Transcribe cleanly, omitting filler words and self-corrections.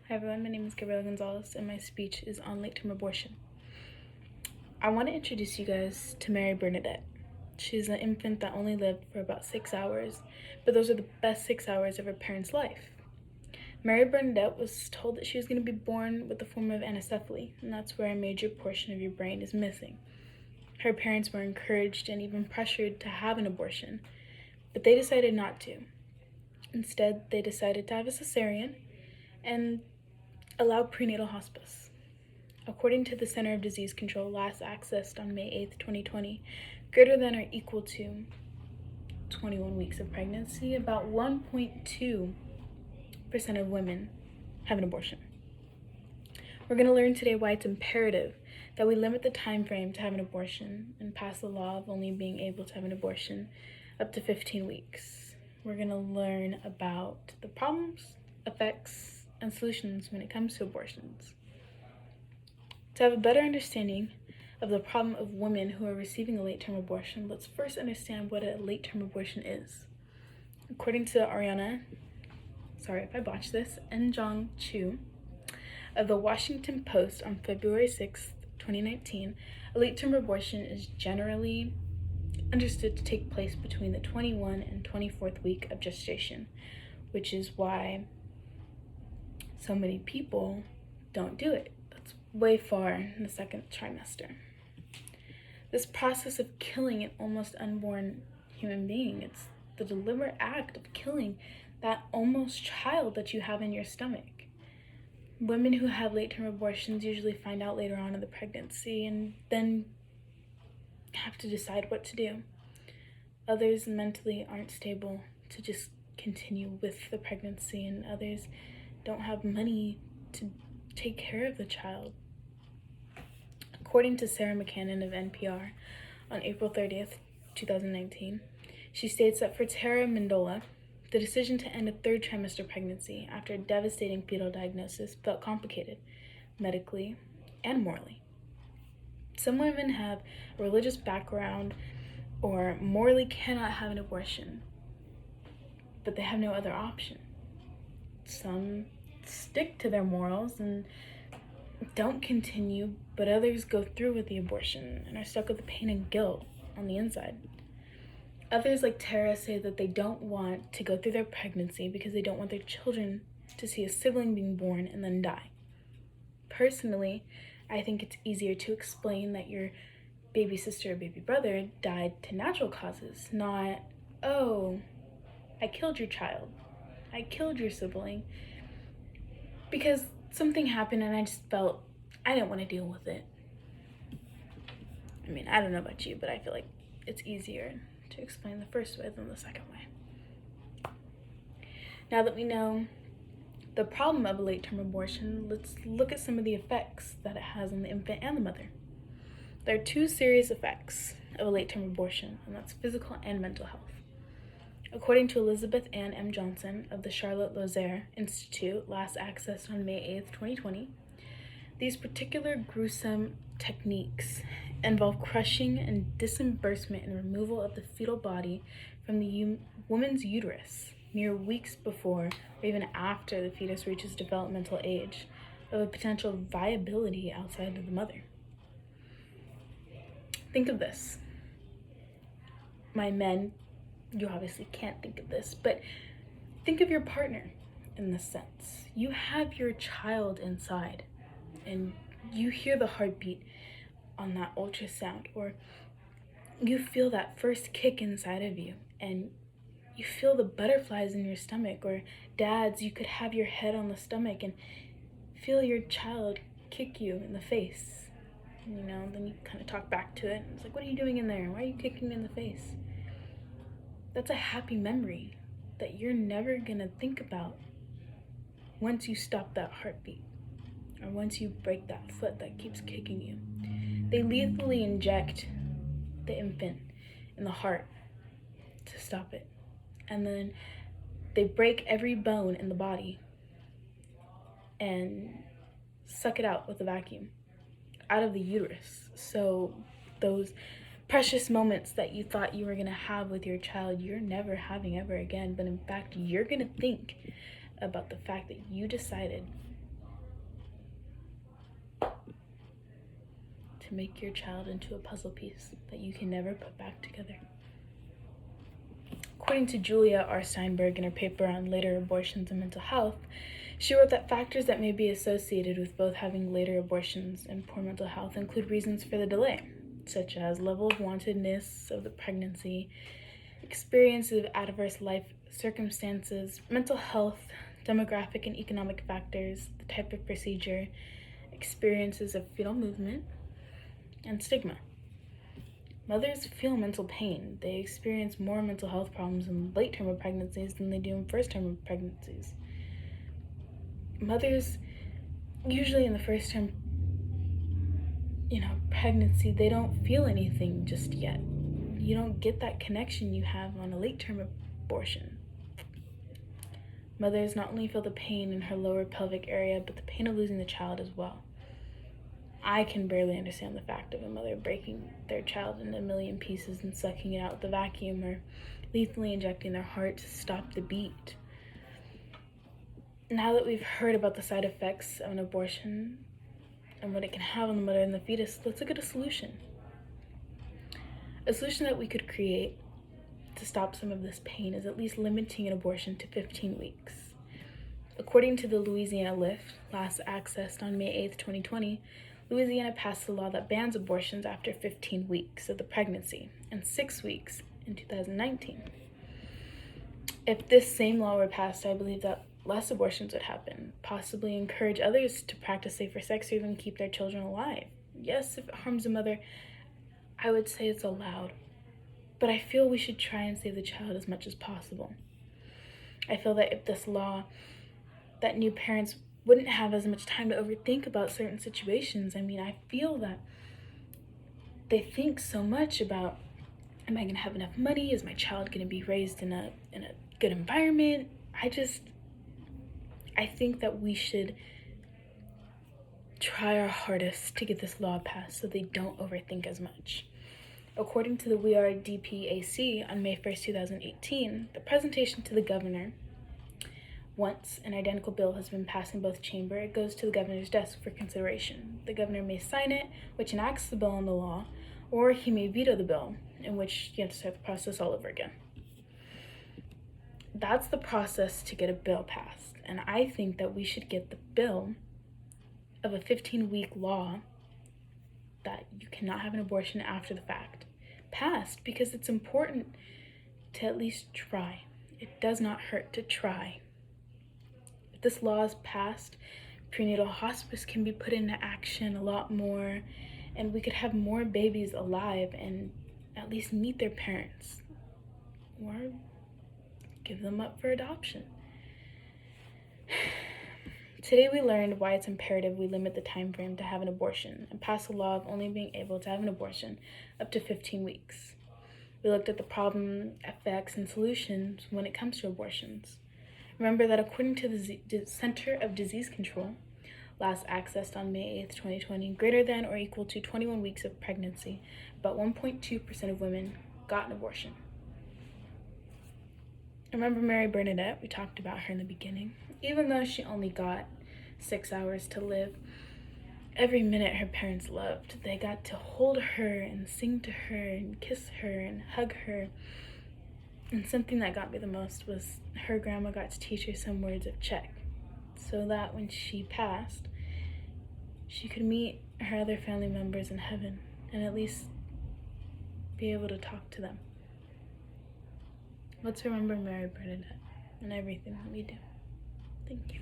Hi everyone, my name is Gabriela Gonzalez and my speech is on late-term abortion. I want to introduce you guys to Mary Bernadette. She's an infant that only lived for about 6 hours, but those are the best 6 hours of her parents' life. Mary Bernadette was told that she was going to be born with a form of anencephaly, and that's where a major portion of your brain is missing. Her parents were encouraged and even pressured to have an abortion, but they decided not to. Instead, they decided to have a cesarean and allow prenatal hospice. According to the Center of Disease Control, last accessed on May 8th, 2020, greater than or equal to 21 weeks of pregnancy, about 1.2% of women have an abortion. We're going to learn today why it's imperative that we limit the time frame to have an abortion and pass a law of only being able to have an abortion up to 15 weeks. We're going to learn about the problems, effects, and solutions when it comes to abortions. To have a better understanding of the problem of women who are receiving a late-term abortion, let's first understand what a late-term abortion is. According to Ariana, sorry if I botched this, Njong Chu, of the Washington Post on February 6, 2019, a late-term abortion is generally understood to take place between the 21 and 24th week of gestation, which is why so many people don't do it. That's way far in the second trimester. This process of killing an almost unborn human being, it's the deliberate act of killing that almost child that you have in your stomach. Women who have late-term abortions usually find out later on in the pregnancy and then have to decide what to do. Others mentally aren't stable to just continue with the pregnancy, and others don't have money to take care of the child. According to Sarah McCannon of NPR on April 30th, 2019, she states that for Tara Mendola, the decision to end a third trimester pregnancy after a devastating fetal diagnosis felt complicated, medically and morally. Some women have a religious background or morally cannot have an abortion, but they have no other option. Some stick to their morals and don't continue, but others go through with the abortion and are stuck with the pain and guilt on the inside. Others, like Tara, say that they don't want to go through their pregnancy because they don't want their children to see a sibling being born and then die. Personally, I think it's easier to explain that your baby sister or baby brother died to natural causes, not, oh, I killed your child, I killed your sibling, because something happened and I just felt I didn't want to deal with it. I mean, I don't know about you, but I feel like it's easier to explain the first way than the second way. Now that we know the problem of a late-term abortion, let's look at some of the effects that it has on the infant and the mother. There are two serious effects of a late-term abortion, and that's physical and mental health. According to Elizabeth Ann M. Johnson of the Charlotte Lozier Institute, last accessed on May 8th, 2020, these particular gruesome techniques involve crushing and disbursement and removal of the fetal body from the woman's uterus mere weeks before or even after the fetus reaches developmental age of a potential viability outside of the mother. Think of this. My men, you obviously can't think of this, but think of your partner in this sense. You have your child inside and you hear the heartbeat on that ultrasound, or you feel that first kick inside of you and you feel the butterflies in your stomach, or dads, you could have your head on the stomach and feel your child kick you in the face. Then you kind of talk back to it. It's like, what are you doing in there? Why are you kicking me in the face? That's a happy memory that you're never gonna think about once you stop that heartbeat or once you break that foot that keeps kicking you. They lethally inject the infant in the heart to stop it. And then they break every bone in the body and suck it out with a vacuum out of the uterus. So those precious moments that you thought you were going to have with your child, you're never having ever again. But in fact, you're going to think about the fact that you decided to make your child into a puzzle piece that you can never put back together. According to Julia R. Steinberg in her paper on later abortions and mental health, she wrote that factors that may be associated with both having later abortions and poor mental health include reasons for the delay, such as level of wantedness of the pregnancy, experience of adverse life circumstances, mental health, demographic and economic factors, the type of procedure, experiences of fetal movement, and stigma. Mothers feel mental pain. They experience more mental health problems in late term of pregnancies than they do in first term of pregnancies. Mothers, usually in the first term, pregnancy, they don't feel anything just yet. You don't get that connection you have on a late term abortion. Mothers not only feel the pain in her lower pelvic area, but the pain of losing the child as well. I can barely understand the fact of a mother breaking their child into a million pieces and sucking it out with a vacuum, or lethally injecting their heart to stop the beat. Now that we've heard about the side effects of an abortion and what it can have on the mother and the fetus, let's look at a solution. A solution that we could create to stop some of this pain is at least limiting an abortion to 15 weeks. According to the Louisiana Lift, last accessed on May 8th, 2020, Louisiana passed a law that bans abortions after 15 weeks of the pregnancy and 6 weeks in 2019. If this same law were passed, I believe that less abortions would happen, possibly encourage others to practice safer sex or even keep their children alive. Yes, if it harms a mother, I would say it's allowed, but I feel we should try and save the child as much as possible. I feel that if this law, that new parents wouldn't have as much time to overthink about certain situations. I feel that they think so much about, am I going to have enough money? Is my child going to be raised in a good environment? I think that we should try our hardest to get this law passed so they don't overthink as much. According to the We Are DPAC on May 1st, 2018, the presentation to the governor, once an identical bill has been passed in both chambers, it goes to the governor's desk for consideration. The governor may sign it, which enacts the bill into law, or he may veto the bill, in which you have to start the process all over again. That's the process to get a bill passed, and I think that we should get the bill of a 15-week law that you cannot have an abortion after the fact passed, because it's important to at least try. It does not hurt to try. If this law is passed, prenatal hospice can be put into action a lot more, and we could have more babies alive and at least meet their parents or give them up for adoption. Today we learned why it's imperative we limit the time frame to have an abortion and pass a law of only being able to have an abortion up to 15 weeks. We looked at the problem, effects, and solutions when it comes to abortions. Remember that according to the Center of Disease Control, last accessed on May 8th, 2020, greater than or equal to 21 weeks of pregnancy, about 1.2% of women got an abortion. Remember Mary Bernadette? We talked about her in the beginning. Even though she only got 6 hours to live, every minute her parents loved. They got to hold her and sing to her and kiss her and hug her. And something that got me the most was her grandma got to teach her some words of Czech, so that when she passed, she could meet her other family members in heaven and at least be able to talk to them. Let's remember Mary Bernadette and everything that we do. Thank you.